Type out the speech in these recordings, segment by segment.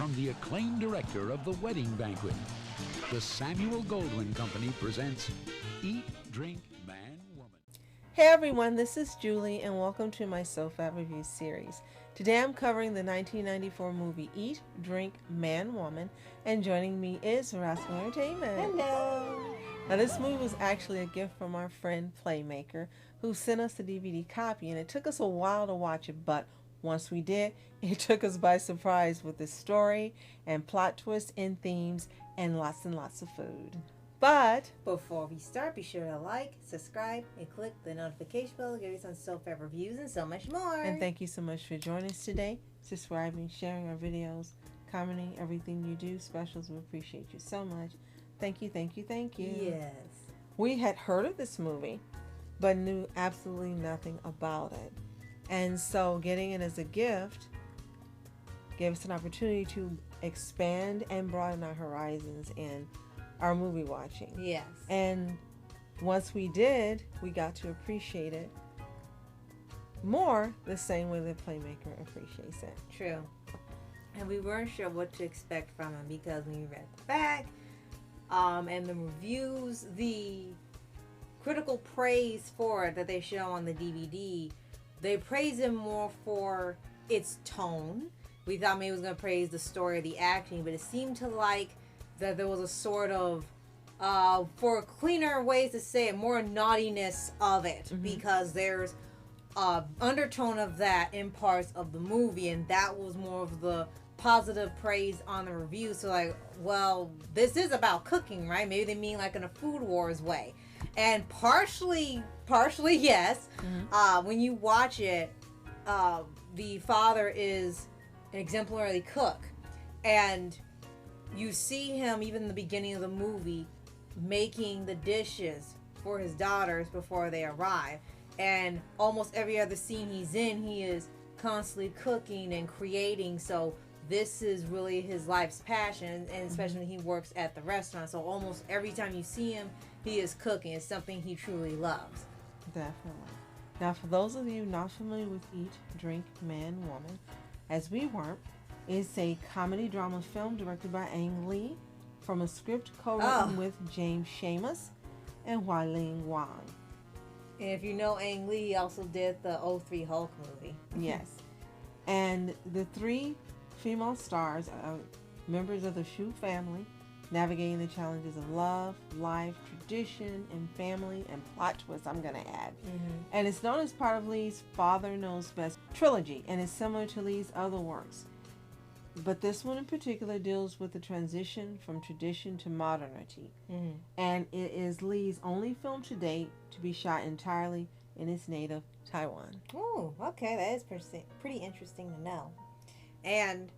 from the acclaimed director of The Wedding Banquet. The Samuel Goldwyn Company presents Eat, Drink, Man, Woman. Hey everyone, this is Julie and welcome to my SOFHAB review series. Today I'm covering the 1994 movie Eat, Drink, Man, Woman, and joining me is Rascal Entertainment. Hello! Now this movie was actually a gift from our friend Playmaker, who sent us the DVD copy, and it took us a while to watch it, but once we did, it took us by surprise with the story and plot twists and themes and lots of food. But before we start, be sure to like, subscribe, and click the notification bell to get you some SOFHAB reviews and so much more. And thank you so much for joining us today, subscribing, sharing our videos, commenting, everything you do. Specials, we appreciate you so much. Thank you, thank you, thank you. Yes. We had heard of this movie, but knew absolutely nothing about it. And so getting it as a gift gave us an opportunity to expand and broaden our horizons in our movie watching. Yes. And once we did, we got to appreciate it more the same way that Playmaker appreciates it. True. And we weren't sure what to expect from him because when we read the back and the reviews, the critical praise for it that they show on the DVD, they praise him more for its tone. We thought maybe it was going to praise the story or the acting, but it seemed to like that there was a sort of, for cleaner ways to say it, more naughtiness of it, because there's undertone of that in parts of the movie, and that was more of the positive praise on the review. So like, well, this is about cooking, right? Maybe they mean like in a Food Wars way. And partially yes. When you watch it, the father is an exemplary cook, and you see him even in the beginning of the movie making the dishes for his daughters before they arrive, and almost every other scene he's in, he is constantly cooking and creating. So this is really his life's passion, and especially when he works at the restaurant. So almost every time you see him, he is cooking. It's something he truly loves. Definitely. Now, for those of you not familiar with Eat, Drink, Man, Woman, as we weren't, it's a comedy drama film directed by Ang Lee from a script co-written with James Schamus and Hui-Ling Wang. And if you know Ang Lee, he also did the '03 Hulk movie. Yes. And the three female stars are members of the Hsu family, navigating the challenges of love, life, tradition, and family, and plot twists, I'm going to add. And it's known as part of Lee's Father Knows Best trilogy, and is similar to Lee's other works. But this one in particular deals with the transition from tradition to modernity. And it is Lee's only film to date to be shot entirely in its native Taiwan. Oh, okay. That is pretty interesting to know. And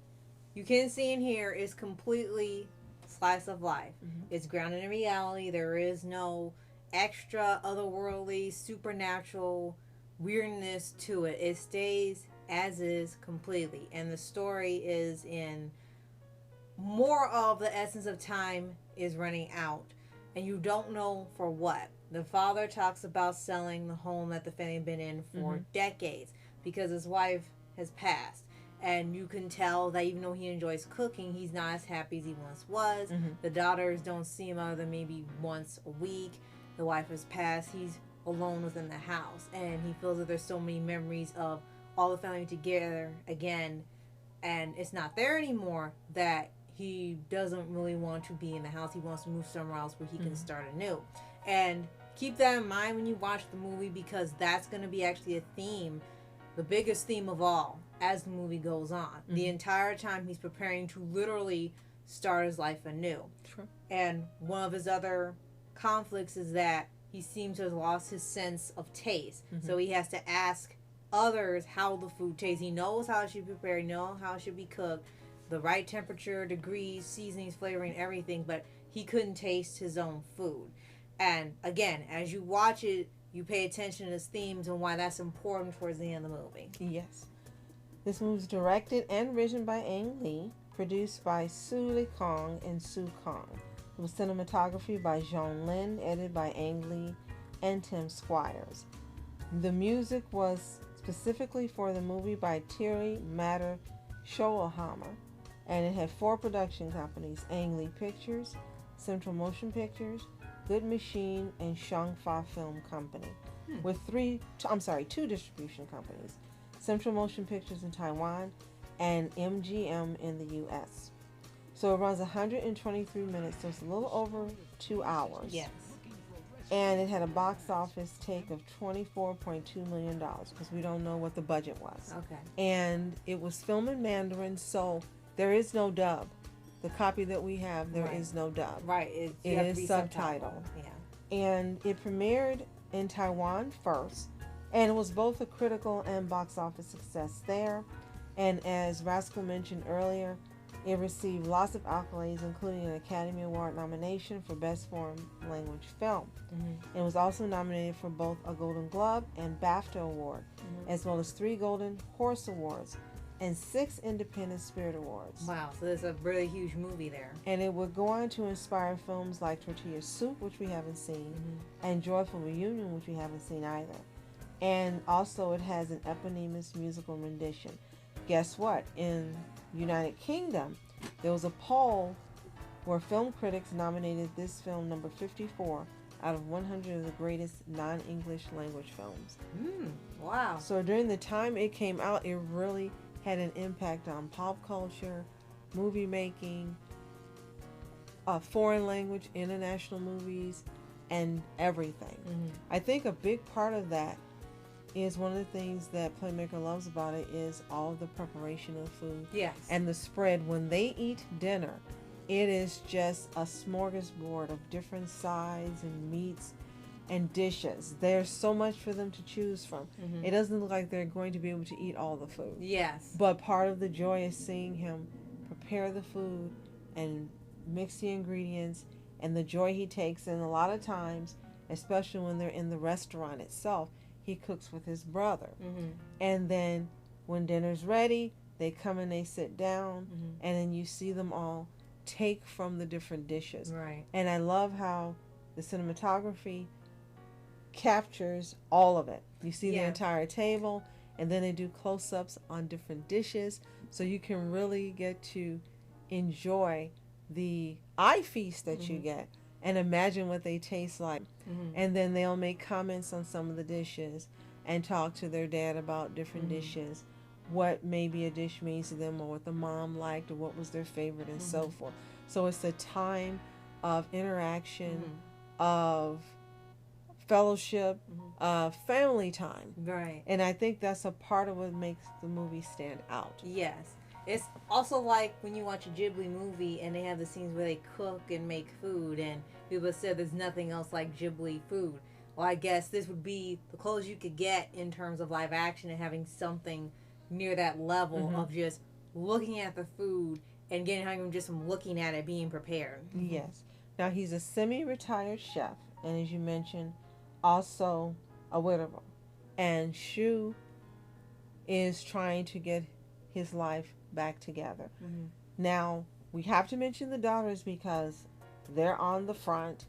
you can see in here is completely slice of life. It's grounded in reality. There is no extra otherworldly, supernatural weirdness to it. It stays as is completely, and the story is in more of the essence of time is running out, and you don't know for what. The father talks about selling the home that the family had been in for decades because his wife has passed, and you can tell that even though he enjoys cooking, he's not as happy as he once was. The daughters don't see him other than maybe once a week. The wife has passed. He's alone within the house, and he feels that there's so many memories of all the family together again, and it's not there anymore, that he doesn't really want to be in the house. He wants to move somewhere else where he can start anew. And keep that in mind when you watch the movie, because that's going to be actually a theme, the biggest theme of all, as the movie goes on. The entire time he's preparing to literally start his life anew. And one of his other conflicts is that he seems to have lost his sense of taste. So he has to ask others how the food tastes. He knows how it should be prepared, he knows how it should be cooked, the right temperature, degrees, seasonings, flavoring, everything, but he couldn't taste his own food. And again, as you watch it, you pay attention to his themes and why that's important towards the end of the movie. Yes. This movie is directed and written by Ang Lee, produced by Hsu Li-kong and Hsu Kong. It was cinematography by Jong Lin, edited by Ang Lee and Tim Squyres. The music was specifically for the movie by Thierry Schollhammer, And it had 4 production companies: Ang Lee Pictures, Central Motion Pictures, Good Machine, and Xiongfa Film Company, with 2 distribution companies: Central Motion Pictures in Taiwan and MGM in the U.S. So it runs 123 minutes, so it's a little over 2 hours. Yes. And it had a box office take of $24.2 million, because we don't know what the budget was. Okay. And it was filmed in Mandarin, so there is no dub. The copy that we have, there is no dub. Right. It is subtitled. Yeah. And it premiered in Taiwan first, and it was both a critical and box office success there. And as Rascal mentioned earlier, it received lots of accolades, including an Academy Award nomination for Best Foreign Language Film. It was also nominated for both a Golden Globe and BAFTA Award, as well as 3 Golden Horse Awards and 6 Independent Spirit Awards. Wow, so there's a really huge movie there. And it would go on to inspire films like Tortilla Soup, which we haven't seen, and Joyful Reunion, which we haven't seen either. And also it has an eponymous musical rendition. Guess what? In United Kingdom, there was a poll where film critics nominated this film number 54 out of 100 of the greatest non-English language films. Wow. So during the time it came out, it really had an impact on pop culture, movie making, foreign language, international movies, and everything. I think a big part of that is one of the things that Playmaker loves about it is all the preparation of food. Yes. And the spread. When they eat dinner, it is just a smorgasbord of different sides and meats and dishes. There's so much for them to choose from. It doesn't look like they're going to be able to eat all the food. Yes. But part of the joy is seeing him prepare the food and mix the ingredients, and the joy he takes. And a lot of times, especially when they're in the restaurant itself, he cooks with his brother. And then when dinner's ready, they come and they sit down, and then you see them all take from the different dishes. Right. And I love how the cinematography captures all of it. You see the entire table, and then they do close-ups on different dishes, so you can really get to enjoy the eye feast that you get and imagine what they taste like. And then they'll make comments on some of the dishes and talk to their dad about different dishes, what maybe a dish means to them, or what the mom liked, or what was their favorite, and so forth. So it's a time of interaction, of fellowship, of family time. Right. And I think that's a part of what makes the movie stand out. Yes. It's also like when you watch a Ghibli movie and they have the scenes where they cook and make food, and people said there's nothing else like Ghibli food. Well, I guess this would be the closest you could get in terms of live action and having something near that level of just looking at the food and getting hungry just from looking at it being prepared. Yes. Now, he's a semi-retired chef, and as you mentioned, also a widower. And Hsu is trying to get his life back together. Now, we have to mention the daughters because they're on the front,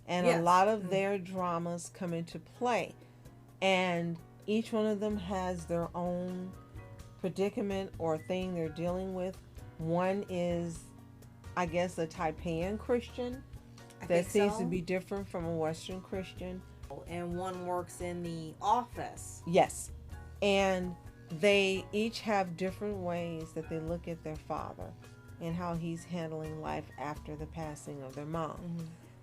and a lot of their dramas come into play. And each one of them has their own predicament or thing they're dealing with. One is, I guess, a Taipan Christian that seems to be different from a Western Christian. And one works in the office. Yes. And they each have different ways that they look at their father and how he's handling life after the passing of their mom.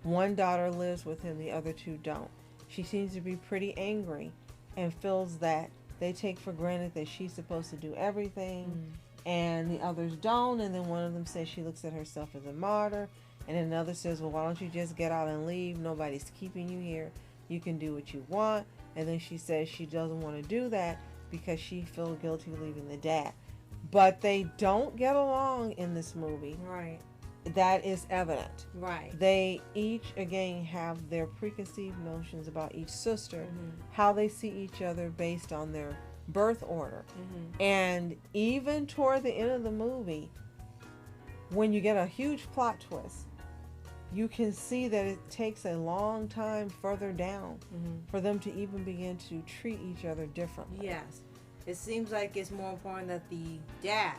One daughter lives with him, the other two don't. She seems to be pretty angry and feels that they take for granted that she's supposed to do everything and the others don't. And then one of them says she looks at herself as a martyr, and another says, well, why don't you just get out and leave? Nobody's keeping you here. You can do what you want. And then she says she doesn't want to do that because she feels guilty leaving the dad. But they don't get along in this movie. Right. That is evident. Right. They each, again, have their preconceived notions about each sister, how they see each other based on their birth order. And even toward the end of the movie, when you get a huge plot twist, you can see that it takes a long time further down for them to even begin to treat each other differently. Yes. It seems like it's more important that the dad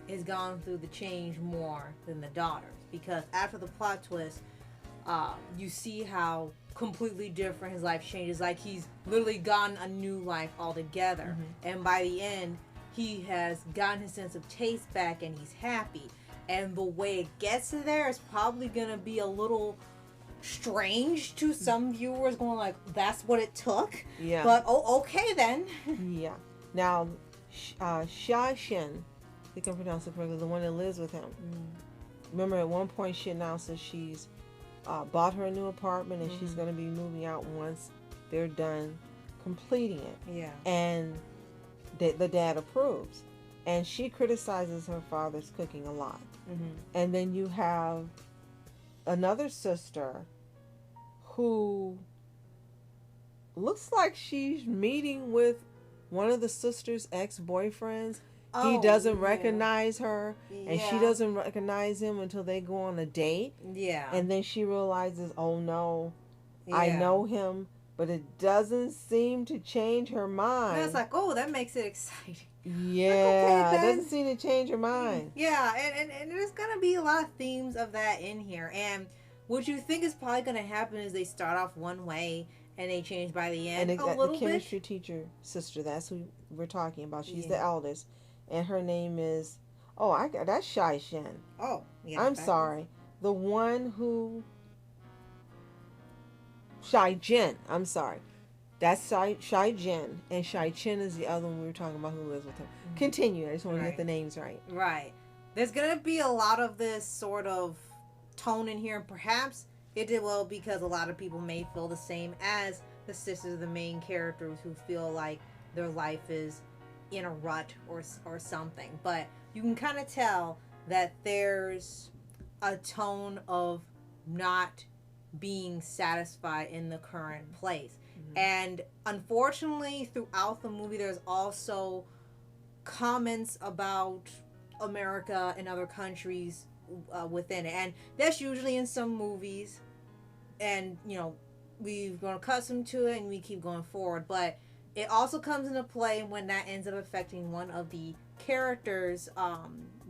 has gone through the change more than the daughters, because after the plot twist, you see how completely different his life changes. Like, he's literally gotten a new life altogether, and by the end, he has gotten his sense of taste back, and he's happy. And the way it gets to there is probably gonna be a little strange to some viewers, going like, "That's what it took." Yeah. But okay then. Yeah. Now, Xia Shen, I think I pronounced it correctly, the one that lives with him. Remember, at one point she announces she's bought her a new apartment and she's going to be moving out once they're done completing it. Yeah. And the dad approves. And she criticizes her father's cooking a lot. And then you have another sister who looks like she's meeting with one of the sister's ex-boyfriends. He doesn't recognize her, and she doesn't recognize him until they go on a date. Yeah. And then she realizes, oh no, I know him, but it doesn't seem to change her mind. And it's like, oh, that makes it exciting. Yeah, like, okay, it doesn't seem to change her mind. Yeah, and there's going to be a lot of themes of that in here. And what you think is probably going to happen is they start off one way and they change by the end and a little the chemistry teacher sister, that's who we're talking about. She's the eldest, and her name is, that's Shai Shen. Oh, yeah. I'm sorry. The one who, Shai Jin, I'm sorry. That's Shai Jin, and Shai Chen is the other one we were talking about who lives with him. Continue, I just want to get the names right. Right. There's going to be a lot of this sort of tone in here, and perhaps it did well because a lot of people may feel the same as the sisters of the main characters who feel like their life is in a rut or something. But you can kind of tell that there's a tone of not being satisfied in the current place. And unfortunately, throughout the movie, there's also comments about America and other countries within it. And that's usually in some movies. And, we've grown accustomed to it and we keep going forward. But it also comes into play when that ends up affecting one of the characters'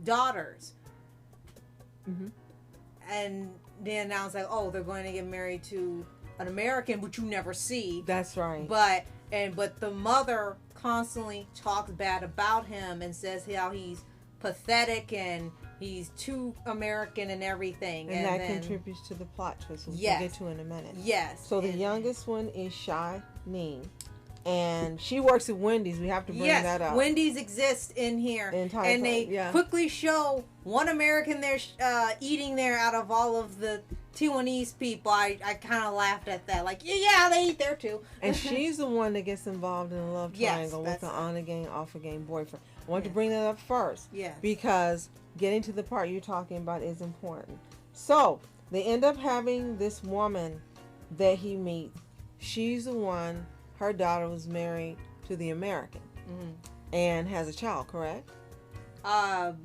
daughters. And then now it's like, oh, they're going to get married to an American, which you never see. That's right. But the mother constantly talks bad about him and says how he's pathetic and he's too American and everything. And that contributes to the plot twist, which we'll get to in a minute. Yes. So the youngest one is Chien-lien, and she works at Wendy's. We have to bring that up. Wendy's exists in here, and they quickly show one American there eating there out of all of the Taiwanese people. I kind of laughed at that. Like, yeah, they eat there too. And she's the one that gets involved in a love triangle with the on-again, off-again boyfriend. I want to bring that up first. Yes. Because getting to the part you're talking about is important. So, they end up having this woman that he meets. She's the one, her daughter was married to the American. And has a child, correct?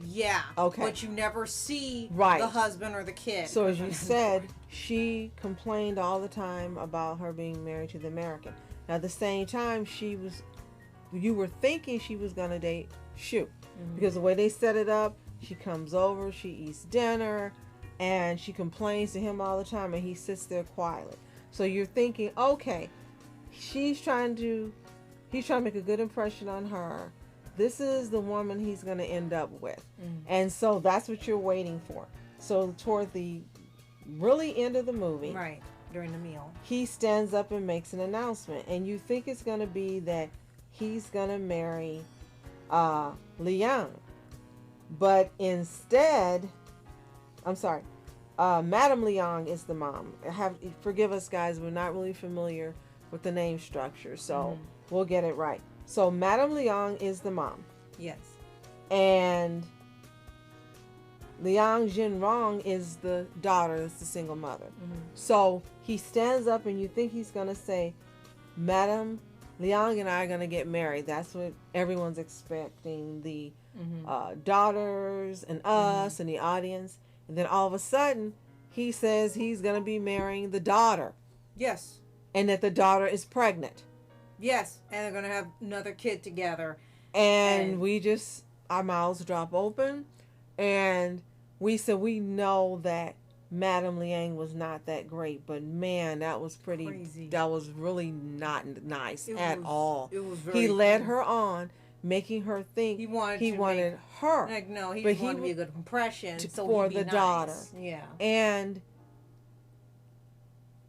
Yeah. Okay. But you never see the husband or the kid. So as you said, she complained all the time about her being married to the American. Now at the same time, you were thinking she was going to date Hsu. Because the way they set it up, she comes over, she eats dinner, and she complains to him all the time, and he sits there quietly. So you're thinking, okay, he's trying to make a good impression on her. This is the woman he's going to end up with. And so that's what you're waiting for. So toward the really end of the movie, right, during the meal, he stands up and makes an announcement. And you think it's going to be that he's going to marry Liang. But instead, I'm sorry, Madame Liang is the mom. Forgive us, guys, we're not really familiar with the name structure. So we'll get it right. So Madame Liang is the mom. Yes. And Liang Jinrong is the daughter, that's the single mother. So he stands up and you think he's going to say, Madame Liang and I are going to get married. That's what everyone's expecting. The daughters and us and the audience. And then all of a sudden, he says he's going to be marrying the daughter. Yes. And that the daughter is pregnant. Yes, and they're going to have another kid together. And we just, our mouths drop open. And we said we know that Madame Liang was not that great, but man, that was pretty Crazy. That was really not nice at all. It was very He led her on, making her think he wanted her. Like, no, he but wanted to be a good impression for the daughter. Yeah. And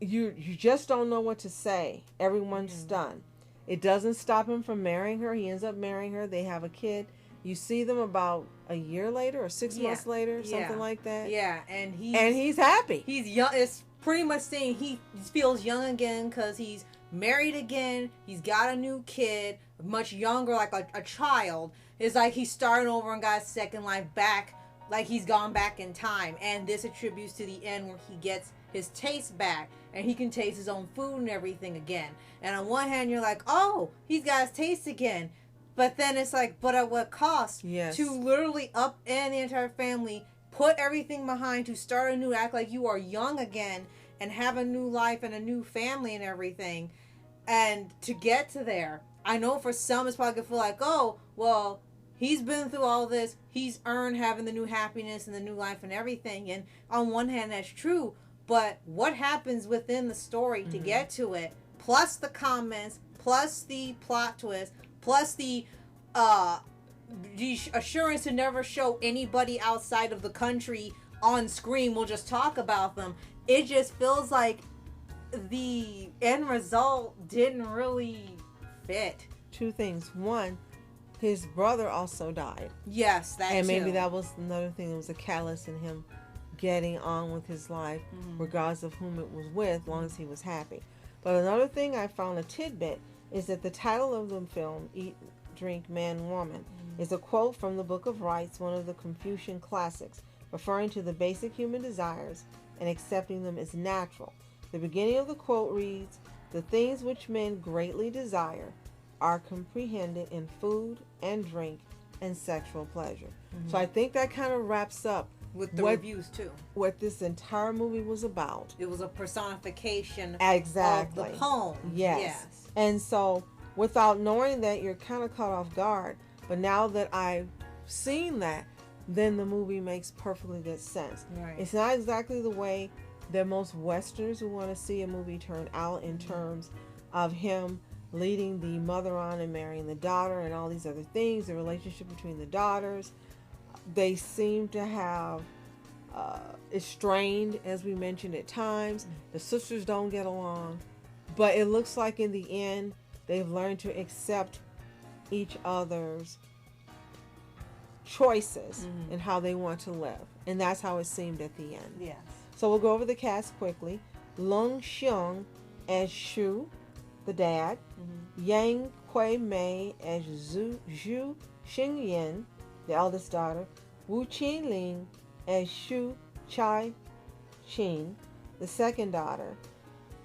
you just don't know what to say. Everyone's stunned. It doesn't stop him from marrying her. He ends up marrying her. They have a kid. You see them about a year later or 6 months later, something like that. Yeah, and he's happy. He's young. It's pretty much saying he feels young again because he's married again. He's got a new kid, much younger, like a child. It's like he's starting over and got a second life back, like he's gone back in time. And this attributes to the end where he gets his taste back and he can taste his own food and everything again. And on one hand, you're like, oh, he's got his taste again. But then it's like, but at what cost? Yes. To literally upend the entire family, put everything behind, to start anew, act like you are young again, and have a new life and a new family and everything. And to get to there, I know for some it's probably going to feel like, oh, well, he's been through all this. He's earned having the new happiness and the new life and everything. And on one hand, that's true. But what happens within the story to get to it, plus the comments, plus the plot twist, plus the assurance to never show anybody outside of the country on screen, we'll just talk about them. It just feels like the end result didn't really fit. Two things. One, his brother also died. Yes, that and too. Maybe that was another thing that was a catalyst in him getting on with his life, regardless of whom it was with, as long as he was happy. But another thing I found, a tidbit, is that the title of the film, Eat, Drink, Man, Woman, is a quote from the Book of Rites, one of the Confucian classics, referring to the basic human desires and accepting them as natural. The beginning of the quote reads, "The things which men greatly desire are comprehended in food and drink and sexual pleasure." So I think that kind of wraps up with the reviews too. What this entire movie was about. It was a personification exactly of the poem. Yes. And so without knowing that, you're kind of caught off guard. But now that I've seen that, then the movie makes perfectly good sense. Right. It's not exactly the way that most Westerners who want to see a movie turn out, in terms of him leading the mother on and marrying the daughter and all these other things, the relationship between the daughters. They seem to have estranged, as we mentioned, at times. The sisters don't get along. But it looks like in the end, they've learned to accept each other's choices and how they want to live. And that's how it seemed at the end. Yes. So we'll go over the cast quickly. Lung Xiong as Shu, the dad. Yang Kuei-mei as Zhu Xingyan, the eldest daughter. Wu Qinling as Shu Chai-ching, the second daughter.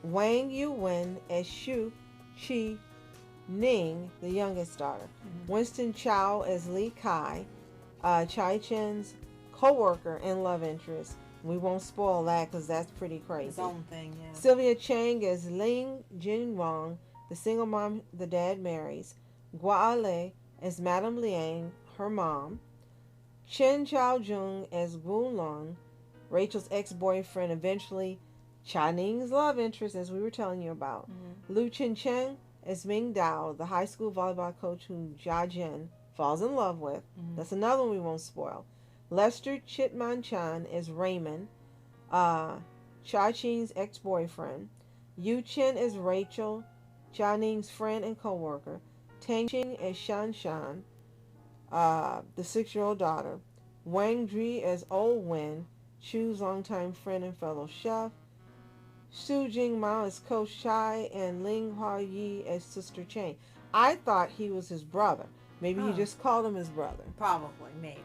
Wang Yu-wen as Shu Chi-ning, the youngest daughter. Winston Chao as Li Kai, Chai-chen's co-worker and love interest. We won't spoil that because that's pretty crazy. His own thing, yeah. Sylvia Chang as Ling Jin Wang, the single mom the dad marries. Guale as Madame Liang, her mom. Chen Chao-jung as Wu Lung, Rachel's ex-boyfriend, eventually Chaning's love interest, as we were telling you about. Lu Chen-cheng as Ming Dao, the high school volleyball coach whom Jia Jin falls in love with. That's another one we won't spoil. Lester Chitman-chan as Raymond, Cha-ching's ex-boyfriend. Yu Chen as Rachel, Chaning's friend and co-worker. Tang Ching as Shan-shan, the 6-year-old daughter. Wang Jui as Old Wen, Chu's longtime friend and fellow chef. Su Jingmao as Coach Chai, and Ling Hua Yi as Sister Chang. I thought he was his brother. Maybe he just called him his brother. Probably, maybe.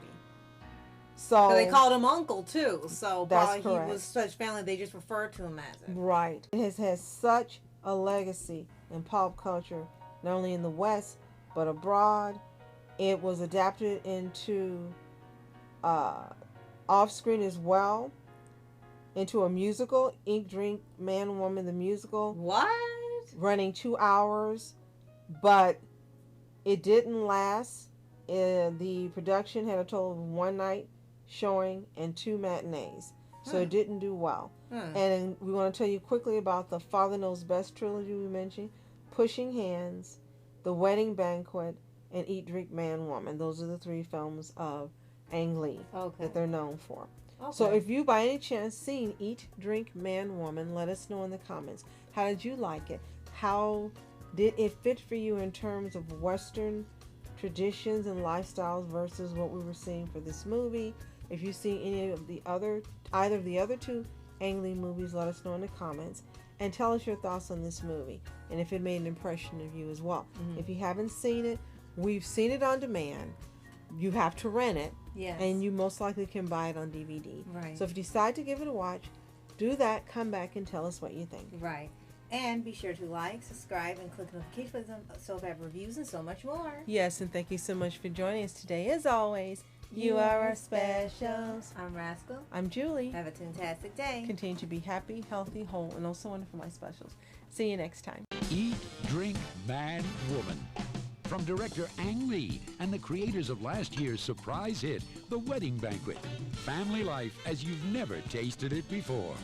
So they called him uncle too. So that's probably correct. He was such family they just referred to him as it. Right. It has had such a legacy in pop culture, not only in the West but abroad. It was adapted into off-screen as well, into a musical, Eat, Drink, Man, Woman, the musical. What? Running 2 hours, but it didn't last. The production had a total of one night showing and 2 matinees. So it didn't do well. Hmm. And we want to tell you quickly about the Father Knows Best trilogy we mentioned, Pushing Hands, The Wedding Banquet, and Eat, Drink, Man, Woman. Those are the 3 films of Ang Lee that they're known for. Okay. So if you by any chance seen Eat, Drink, Man, Woman, let us know in the comments. How did you like it? How did it fit for you in terms of Western traditions and lifestyles versus what we were seeing for this movie? If you've seen any of the either of the other 2 Ang Lee movies, let us know in the comments. And tell us your thoughts on this movie. And if it made an impression of you as well. If you haven't seen it, we've seen it on demand. You have to rent it. Yes. And you most likely can buy it on DVD. Right. So if you decide to give it a watch, do that, come back and tell us what you think. Right. And be sure to like, subscribe, and click notifications for SOFHAB reviews and so much more. Yes, and thank you so much for joining us today. As always, you are our specials. I'm Rascal. I'm Julie. Have a fantastic day. Continue to be happy, healthy, whole, and also wonderful, my specials. See you next time. Eat, Drink, Man, Woman. From director Ang Lee and the creators of last year's surprise hit, The Wedding Banquet. Family life as you've never tasted it before.